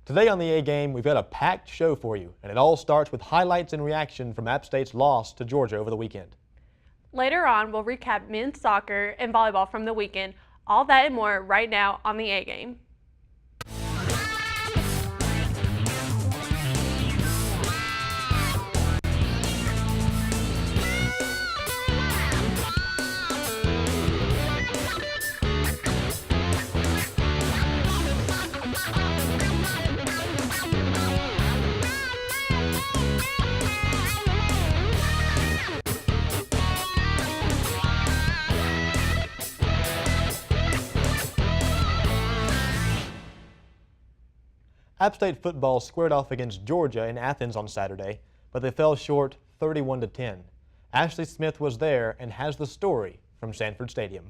Today on the A Game, we've got a packed show for you, and it all starts with highlights and reaction from App State's loss to Georgia over the weekend. Later on, we'll recap men's soccer and volleyball from the weekend. All that and more right now on the A Game. App State football squared off against Georgia in Athens on Saturday, but they fell short 31-10. Ashley Smith was there and has the story from Sanford Stadium.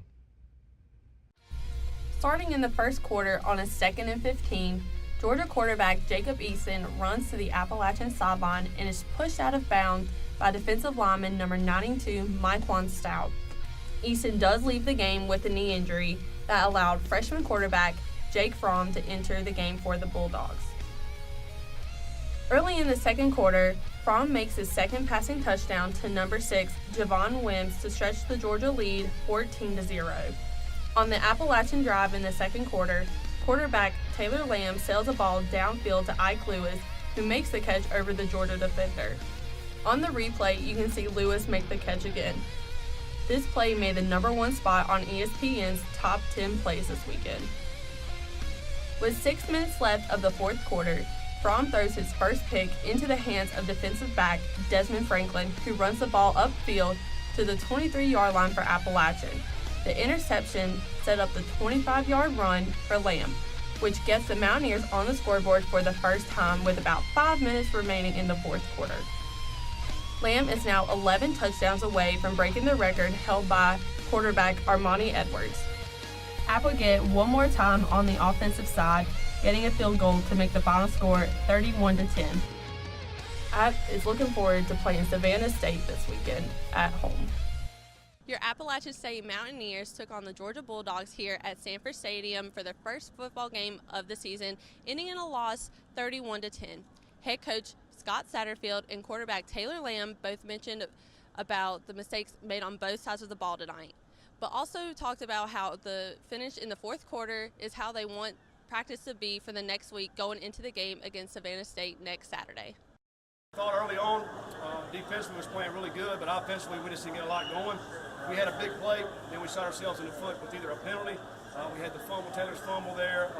Starting in the first quarter on a 2nd and 15, Georgia quarterback Jacob Eason runs to the Appalachian sideline and is pushed out of bounds by defensive lineman number 92, Mike Stout. Eason does leave the game with a knee injury that allowed freshman quarterback Jake Fromm to enter the game for the Bulldogs. Early in the second quarter, Fromm makes his second passing touchdown to number 6, Javon Wims, to stretch the Georgia lead 14-0. On the Appalachian drive in the second quarter, quarterback Taylor Lamb sails a ball downfield to Ike Lewis, who makes the catch over the Georgia defender. On the replay, you can see Lewis make the catch again. This play made the number 1 spot on ESPN's top 10 plays this weekend. With 6 minutes left of the fourth quarter, Fromm throws his first pick into the hands of defensive back Desmond Franklin, who runs the ball upfield to the 23-yard line for Appalachian. The interception set up the 25-yard run for Lamb, which gets the Mountaineers on the scoreboard for the first time with about 5 minutes remaining in the fourth quarter. Lamb is now 11 touchdowns away from breaking the record held by quarterback Armani Edwards. App would get one more time on the offensive side, getting a field goal to make the final score 31-10. App is looking forward to playing Savannah State this weekend at home. Your Appalachian State Mountaineers took on the Georgia Bulldogs here at Sanford Stadium for their first football game of the season, ending in a loss 31-10. Head coach Scott Satterfield and quarterback Taylor Lamb both mentioned about the mistakes made on both sides of the ball tonight, but also talked about how the finish in the fourth quarter is how they want practice to be for the next week going into the game against Savannah State next Saturday. I thought early on, defensively was playing really good, but offensively we just didn't get a lot going. We had a big play, then we shot ourselves in the foot with either a penalty. We had the fumble, Taylor's fumble there.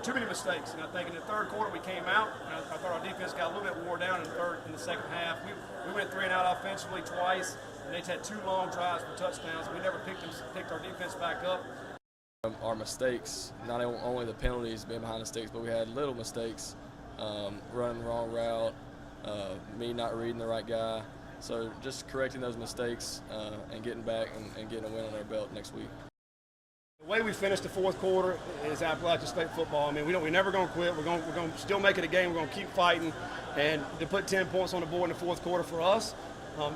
Too many mistakes. And I think in the third quarter we came out, and I thought our defense got a little bit wore down in the second half. We went 3 and out offensively twice, and they had 2 long drives for touchdowns. We never picked our defense back up. Our mistakes, not only the penalties being behind the sticks, but we had little mistakes, running the wrong route, me not reading the right guy. So just correcting those mistakes and getting back and getting a win on our belt next week. The way we finished the fourth quarter is Appalachian State football. I mean, we're never going to quit. We're going to still make it a game. We're going to keep fighting, and to put 10 points on the board in the fourth quarter for us,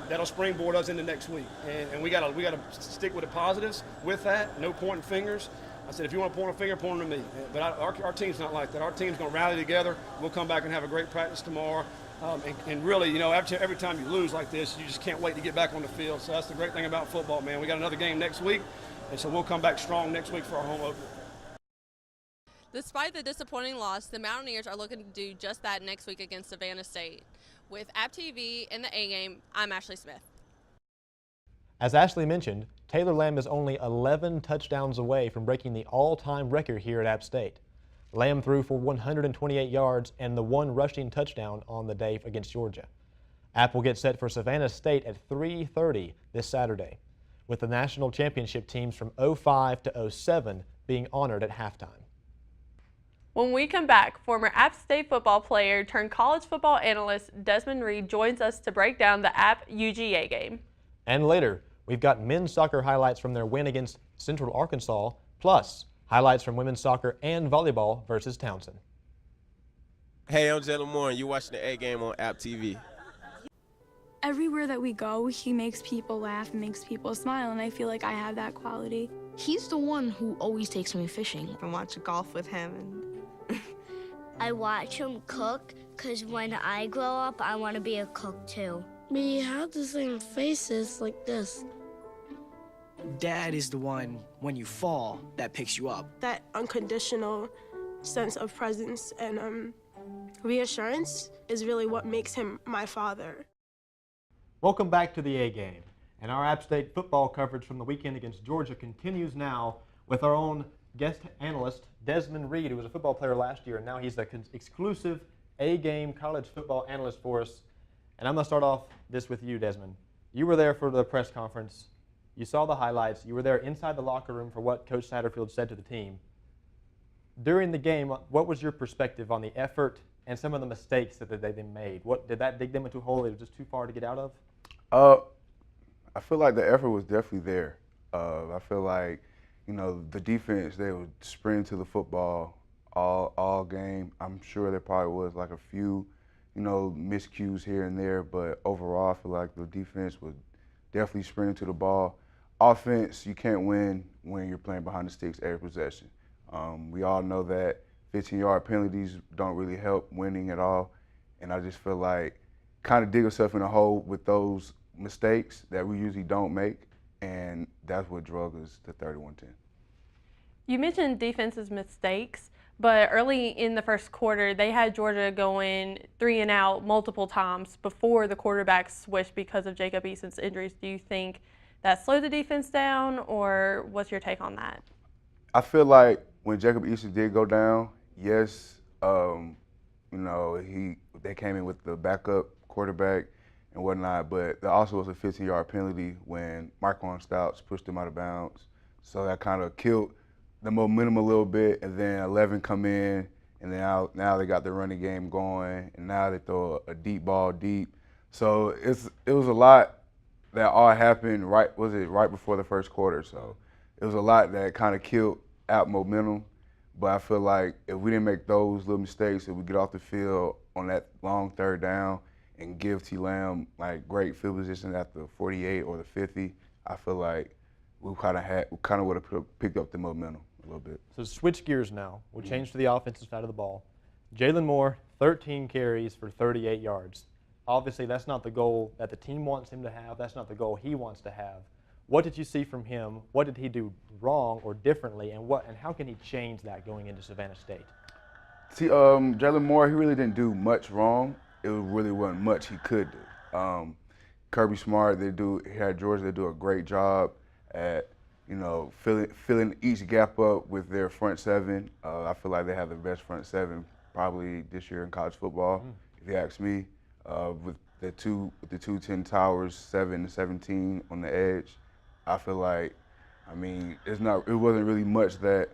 that'll springboard us into next week. And we got to stick with the positives with that. No pointing fingers. I said, if you want to point a finger, point them to me. But our team's not like that. Our team's going to rally together. We'll come back and have a great practice tomorrow. And really, every time you lose like this, you just can't wait to get back on the field. So that's the great thing about football, man. We got another game next week. And so we'll come back strong next week for our home opener. Despite the disappointing loss, the Mountaineers are looking to do just that next week against Savannah State. With AppTV and the A Game, I'm Ashley Smith. As Ashley mentioned, Taylor Lamb is only 11 touchdowns away from breaking the all-time record here at App State. Lamb threw for 128 yards and the 1 rushing touchdown on the day against Georgia. App will get set for Savannah State at 3:30 this Saturday, with the national championship teams from 05 to 07 being honored at halftime. When we come back, former App State football player turned college football analyst Desmond Reed joins us to break down the App UGA game. And later, we've got men's soccer highlights from their win against Central Arkansas, plus highlights from women's soccer and volleyball versus Townsend. Hey, I'm Jalen Moore, and you're watching the A Game on AppTV. Everywhere that we go, he makes people laugh and makes people smile, and I feel like I have that quality. He's the one who always takes me fishing. And watch golf with him. And I watch him cook because when I grow up, I want to be a cook too. We have the same faces like this. Dad is the one, when you fall, that picks you up. That unconditional sense of presence and reassurance is really what makes him my father. Welcome back to the A Game, and our App State football coverage from the weekend against Georgia continues now with our own guest analyst, Desmond Reed, who was a football player last year, and now he's the exclusive A Game college football analyst for us. And I'm going to start off this with you, Desmond. You were there for the press conference. You saw the highlights. You were there inside the locker room for what Coach Satterfield said to the team. During the game, what was your perspective on the effort and some of the mistakes that they made? Did that dig them into a hole that was just too far to get out of? I feel like the effort was definitely there. I feel like, the defense, they would sprint to the football all game. I'm sure there probably was like a few, miscues here and there, but overall, I feel like the defense was definitely sprinting to the ball. Offense, you can't win when you're playing behind the sticks every possession. We all know that 15-yard penalties don't really help winning at all, and I just feel like kind of dig yourself in a hole with those mistakes that we usually don't make, and that's what drug us to 31-10. You mentioned defense's mistakes, but early in the first quarter, they had Georgia going 3 and out multiple times before the quarterback switched because of Jacob Eason's injuries. Do you think that slowed the defense down, or what's your take on that? I feel like when Jacob Eason did go down, yes, they came in with the backup quarterback and whatnot, but there also was a 15-yard penalty when Marquand Stouts pushed him out of bounds. So that kind of killed the momentum a little bit, and then 11 come in, and then now they got the running game going, and now they throw a deep ball deep. So it was a lot that all happened right before the first quarter. So it was a lot that kind of killed App momentum. But I feel like if we didn't make those little mistakes, if we get off the field on that long third down and give T. Lamb like great field position at the 48 or the 50, I feel like we kind of would have picked up the momentum a little bit. So switch gears now. We'll change to the offensive side of the ball. Jalen Moore, 13 carries for 38 yards. Obviously, that's not the goal that the team wants him to have. That's not the goal he wants to have. What did you see from him? What did he do wrong or differently, and how can he change that going into Savannah State? See, Jalen Moore, he really didn't do much wrong. It really wasn't much he could do. Kirby Smart, here at Georgia, they do a great job at, filling each gap up with their front seven. I feel like they have the best front seven probably this year in college football, if you ask me. With the two 10 towers, 7 and 17 on the edge. I feel like, it wasn't really much that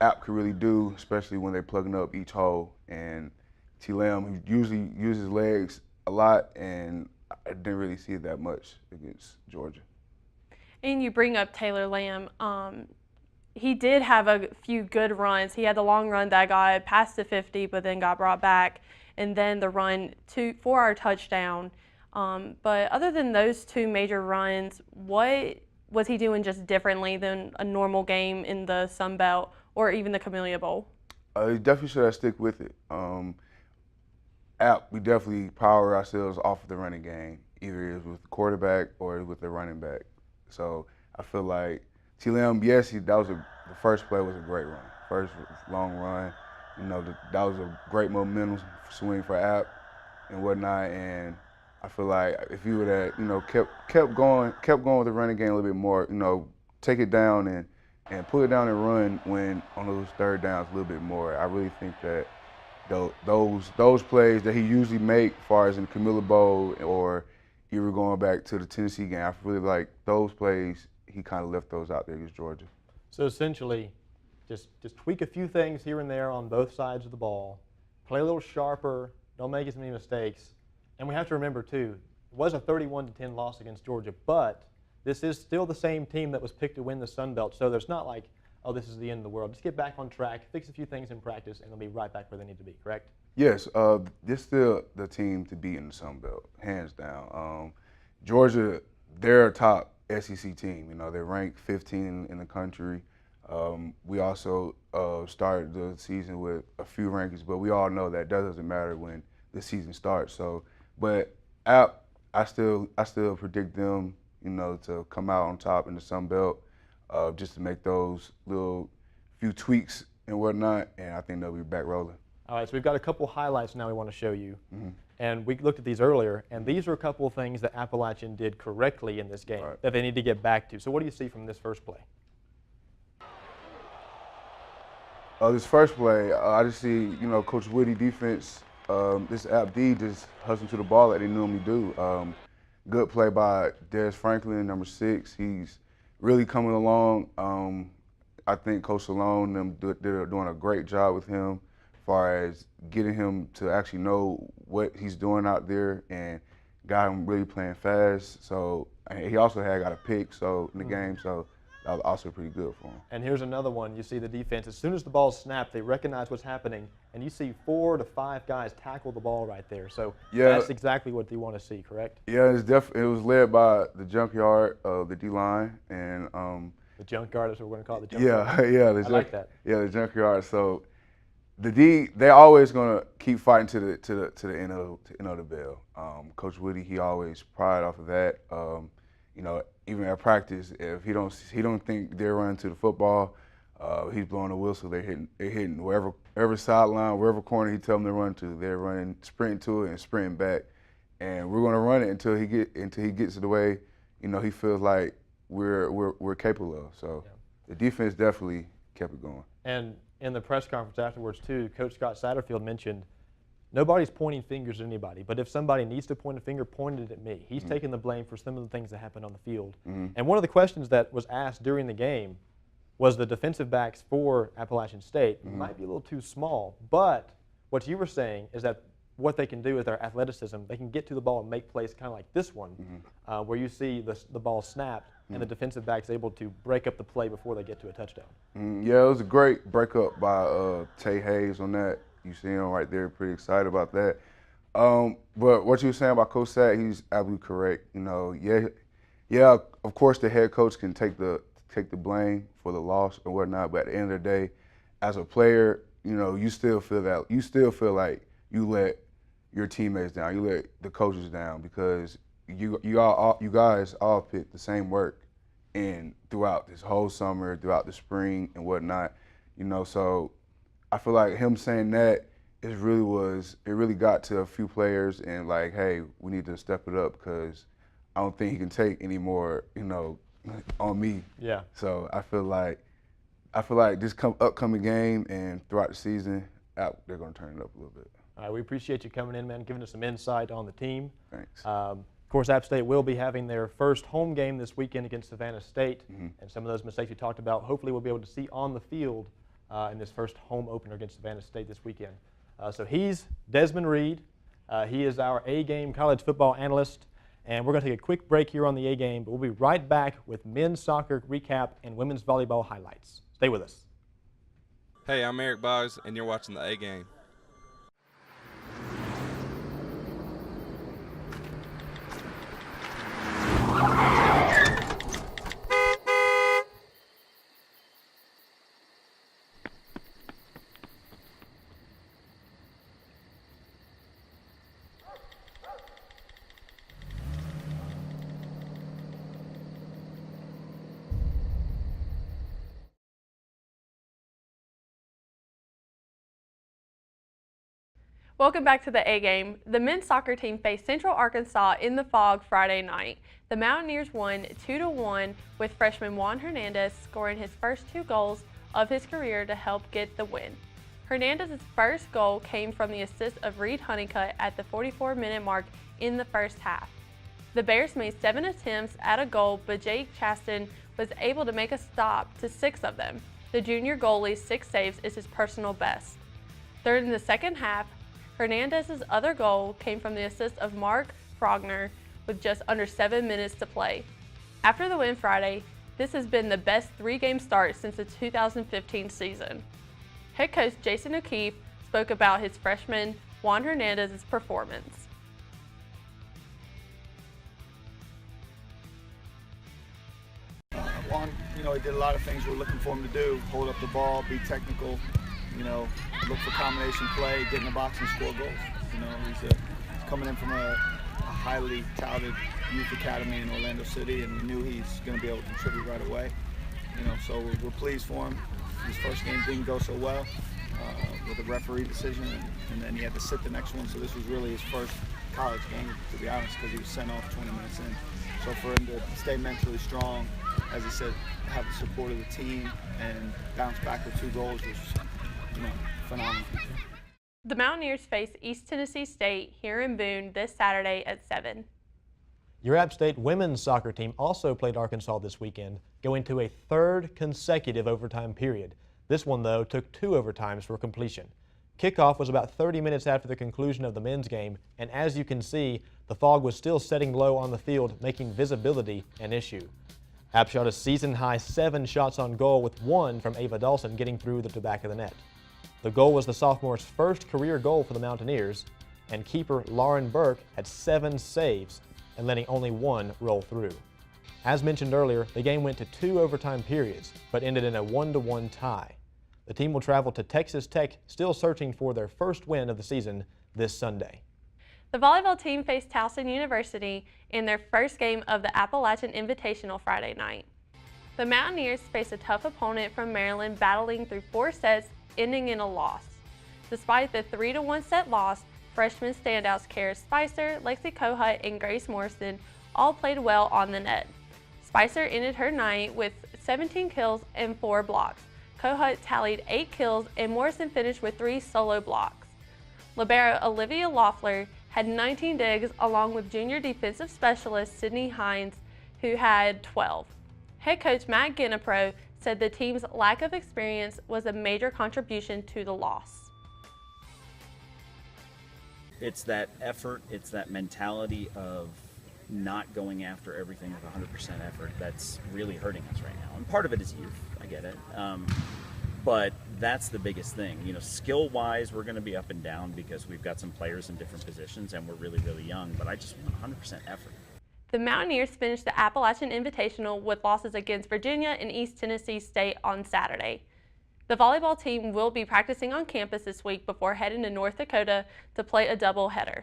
App could really do, especially when they're plugging up each hole. And T. Lamb usually uses legs a lot, and I didn't really see it that much against Georgia. And you bring up Taylor Lamb. He did have a few good runs. He had the long run that got past the 50, but then got brought back, and then the run for our touchdown. But other than those two major runs, what was he doing just differently than a normal game in the Sun Belt or even the Camellia Bowl? You definitely should have stick with it. App, we definitely power ourselves off of the running game, either with the quarterback or with the running back. So I feel like T. Lamb, yes, the first play was a great run. First long run, that was a great momentum swing for App and whatnot. And I feel like if you would have, kept going with the running game a little bit more, take it down and pull it down and run when on those third downs a little bit more. I really think that those plays that he usually make, as far as in the Camellia Bowl or even going back to the Tennessee game, I really like those plays. He kind of left those out there against Georgia. So essentially, just tweak a few things here and there on both sides of the ball, play a little sharper, don't make as many mistakes. And we have to remember, too, it was a 31-10 loss against Georgia, but this is still the same team that was picked to win the Sun Belt. So there's not like, oh, this is the end of the world. Just get back on track, fix a few things in practice, and they'll be right back where they need to be, correct? Yes, this is still the team to beat in the Sun Belt, hands down. Georgia, they're a top SEC team. They're ranked 15 in the country. We also started the season with a few rankings, but we all know that doesn't matter when the season starts. So, but App, I still predict them, you know, to come out on top in the Sun Belt, just to make those little few tweaks and whatnot, and I think they'll be back rolling. All right, so we've got a couple highlights now we want to show you. And we looked at these earlier, and these are a couple of things that Appalachian did correctly in this game that they need to get back to. So what do you see from this first play? This first play, I just see, you know, Coach Woody defense, this App D just hustling to the ball like they normally do. Good play by Dez Franklin, number 6. He's really coming along. I think Coach Salone and them they're doing a great job with him as far as getting him to actually know what he's doing out there and got him really playing fast. So and he also got a pick in the game, so that was also pretty good for him. And here's another one. You see the defense, as soon as the ball's snapped, they recognize what's happening, and you see 4 to 5 guys tackle the ball right there. So that's exactly what you want to see, correct? Yeah, it was led by the junkyard of the D-line, and the junkyard is what we're going to call it, the junkyard. Yeah, I like that. Yeah, the junkyard. So the D, they're always gonna keep fighting to the end of the bell. Coach Woody, he always pride off of that. You know, even at practice, if he don't think they're running to the football, he's blowing the whistle. They're hitting wherever sideline, wherever corner he tell them to run to. They're running, sprinting to it and sprinting back, and we're gonna run it until he gets to the way, you know, he feels like we're capable of. So the defense definitely kept it going. And in the press conference afterwards too, Coach Scott Satterfield mentioned nobody's pointing fingers at anybody, but if somebody needs to point a finger, point it at me. He's taking the blame for some of the things that happened on the field. And one of the questions that was asked during the game was the defensive backs for Appalachian State might be a little too small, but what you were saying is that what they can do with their athleticism, they can get to the ball and make plays kind of like this one, where you see the ball snapped and the defensive back's able to break up the play before they get to a touchdown. Yeah, it was a great breakup by Tay Hayes on that. You see him right there, pretty excited about that. But what you were saying about Coach Sat, he's absolutely correct. You know, yeah, of course the head coach can take the blame for the loss or whatnot, but at the end of the day, as a player, you know, you still feel like you let your teammates down, you let the coaches down, because you guys all put the same work in throughout this whole summer, throughout the spring and whatnot, you know. So I feel like him saying that it really got to a few players and like, hey, we need to step it up because I don't think he can take any more, you know, on me. Yeah. So I feel like this upcoming game and throughout the season, they're going to turn it up a little bit. All right, we appreciate you coming in, man, giving us some insight on the team. Thanks. Of course, App State will be having their first home game this weekend against Savannah State, and some of those mistakes you talked about, hopefully we'll be able to see on the field in this first home opener against Savannah State this weekend. So he's Desmond Reed. He is our A-Game college football analyst, and we're going to take a quick break here on the A-Game, but we'll be right back with men's soccer recap and women's volleyball highlights. Stay with us. Hey, I'm Eric Boggs, and you're watching the A-Game. Welcome back to the A-Game. The men's soccer team faced Central Arkansas in the Fog Friday night. The Mountaineers won 2-1 with freshman Juan Hernandez scoring his first 2 goals of his career to help get the win. Hernandez's first goal came from the assist of Reed Honeycutt at the 44-minute mark in the first half. The Bears made 7 attempts at a goal, but Jake Chaston was able to make a stop to 6 of them. The junior goalie's 6 saves is his personal best. During the second half, Hernandez's other goal came from the assist of Mark Frogner with just under 7 minutes to play. After the win Friday, this has been the best 3-game start since the 2015 season. Head coach Jason O'Keefe spoke about his freshman Juan Hernandez's performance. Juan, he did a lot of things we're looking for him to do. Hold up the ball, be technical, look for combination play, get in the box and score goals. He's coming in from a highly touted youth academy in Orlando City, and we knew he's going to be able to contribute right away. So we're pleased for him. His first game didn't go so well with a referee decision, and then he had to sit the next one. So this was really his first college game, to be honest, because he was sent off 20 minutes in. So for him to stay mentally strong, as he said, have the support of the team and bounce back with 2 goals was, phenomenal. The Mountaineers face East Tennessee State here in Boone this Saturday at 7. Your App State women's soccer team also played Arkansas this weekend, going to a 3rd consecutive overtime period. This one, though, took 2 overtimes for completion. Kickoff was about 30 minutes after the conclusion of the men's game, and as you can see, the fog was still setting low on the field, making visibility an issue. App shot a season-high 7 shots on goal, with 1 from Ava Dawson getting through the back of the net. The goal was the sophomore's first career goal for the Mountaineers, and keeper Lauren Burke had 7 saves and letting only 1 roll through. As mentioned earlier, the game went to 2 overtime periods, but ended in a 1-1 tie. The team will travel to Texas Tech, still searching for their first win of the season this Sunday. The volleyball team faced Towson University in their first game of the Appalachian Invitational Friday night. The Mountaineers faced a tough opponent from Maryland, battling through 4 sets, ending in a loss. Despite the 3-1 set loss, freshman standouts Kara Spicer, Lexi Kohut, and Grace Morrison all played well on the net. Spicer ended her night with 17 kills and 4 blocks. Kohut tallied 8 kills, and Morrison finished with 3 solo blocks. Libero Olivia Loeffler had 19 digs, along with junior defensive specialist Sydney Hines, who had 12. Head coach Matt Ginepro said the team's lack of experience was a major contribution to the loss. It's that effort, it's that mentality of not going after everything with 100% effort that's really hurting us right now. And part of it is youth, I get it. But that's the biggest thing. Skill-wise, we're going to be up and down because we've got some players in different positions and we're really, really young, but I just want 100% effort. The Mountaineers finished the Appalachian Invitational with losses against Virginia and East Tennessee State on Saturday. The volleyball team will be practicing on campus this week before heading to North Dakota to play a doubleheader.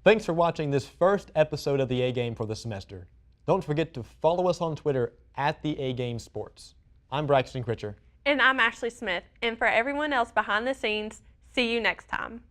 Thanks for watching this first episode of the A-Game for the semester. Don't forget to follow us on Twitter at the A-Game Sports. I'm Braxton Critcher. And I'm Ashley Smith. And for everyone else behind the scenes, see you next time.